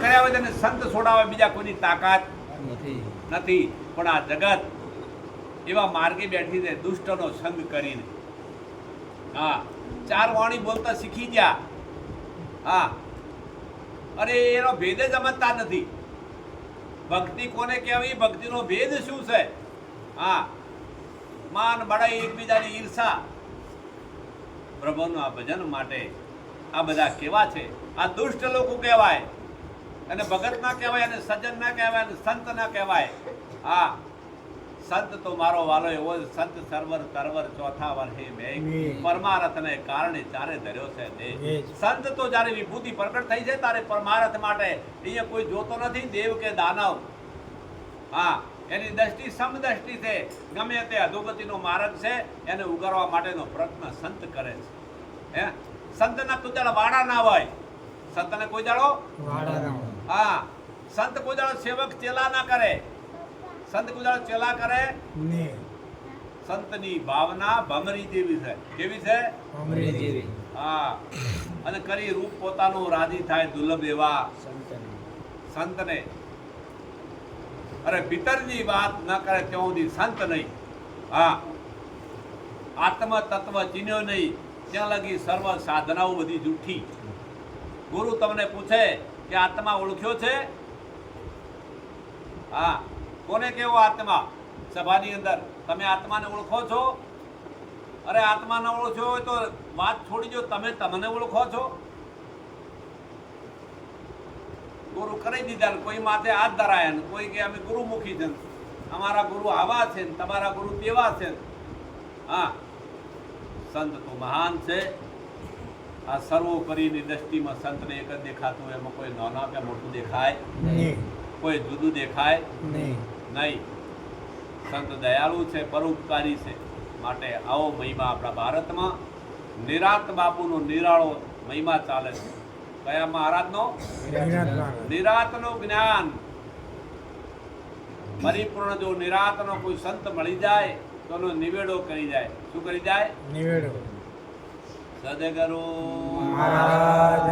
કર્યા હોય તેને સંત છોડાવે બીજા કોઈની તાકાત નથી. પણ આ જગત એવા માર્ગે બેઠી છે દુષ્ટનો સંગ કરીને. હા, ચાર વાણી બોલતા શીખી ગયા. હા, અરે એનો ભેદ જ સમજતા નથી. ભક્તિ કોને કહેવી, ભક્તિનો ભેદ શું છે? હા, માન બડાઈ, એકબીજાની ઈર્ષા. પ્રભુના ભજન માટે આ બધા કેવા છે? આ દુષ્ટ લોકો કહેવાય, અને ભગત ના કહેવાય, અને સજ્જન ના કહેવાય, અને સંત ના કહેવાય. હા, સંત તો મારો વાલો એવો જ સંત સરવર તરવર ચોથા વર્ષે બે પરમારથને કારણે ચારે ધર્યો છે દેહ. સંત તો જ્યારે વિભૂતિ પ્રગટ થઈ છે ત્યારે પરમારથ માટે અહીંયા કોઈ જોતો નથી, દેવ કે દાનવ. હા, એની દ્રષ્ટિ સમદ્રષ્ટિ છે. ગમે તે અધોગતિનો માર્ગ છે એને ઉગારવા માટેનો પ્રયત્ન સંત કરે છે. હે, સંતના કોઈ દાડો વાડા ના હોય. સંતને કોઈ દાડો વાડા ના હોય. હા, સંત કોઈ દાડો સેવક ચેલા ના કરે. સંત કોઈ દાડો ચેલા કરે ને. સંતની ભાવના ભમરી જેવી છે. કેવી છે? ભમરી જેવી. હા, અને કરી રૂપ પોતાનું રાજી થાય દુર્લભ એવા સંતને. અરે ભીતરની વાત ન કરે ત્યાં સુધી સંત નહીં. હા, આત્મ તત્વ ચીન્યો નહીં ત્યાં લગી સર્વ સાધનાઓ બધી જૂઠી. ગુરુ તમને પૂછે કે આત્મા ઓળખ્યો છે? હા, કોને કેવો આત્મા? સભાની અંદર તમે આત્માને ઓળખો છો? અરે આત્મા ન ઓળખ્યો હોય તો વાત છોડી દો, તમે તમને ઓળખો છો? ગુરુ કરી દીધા ને કોઈ માથે હાથ ધરાયા ને કોઈ કે અમે ગુરુમુખી છે, અમારા ગુરુ આવા છે ને તમારા ગુરુ તેવા છે. હા, સંત તો મહાન છે. આ સર્વોપરીની દ્રષ્ટિમાં સંતને એક જ દેખાતું, એમાં કોઈ નાના કે મોટું દેખાય નહીં, કોઈ જુદું દેખાય નહીં. સંત દયાળુ છે, પરોપકારી છે. માટે આવો મહિમા આપણા ભારતમાં નિરાંત બાપુનો નિરાળો મહિમા ચાલે છે. કયા મહારાજનો? નિરાંતનો જ્ઞાન પરિપૂર્ણ. જો નિરાંતનો કોઈ સંત મળી જાય તો એનો નિવેડો કરી જાય. શું કરી જાય? નિવેડો. સદગુરુ મહારાજ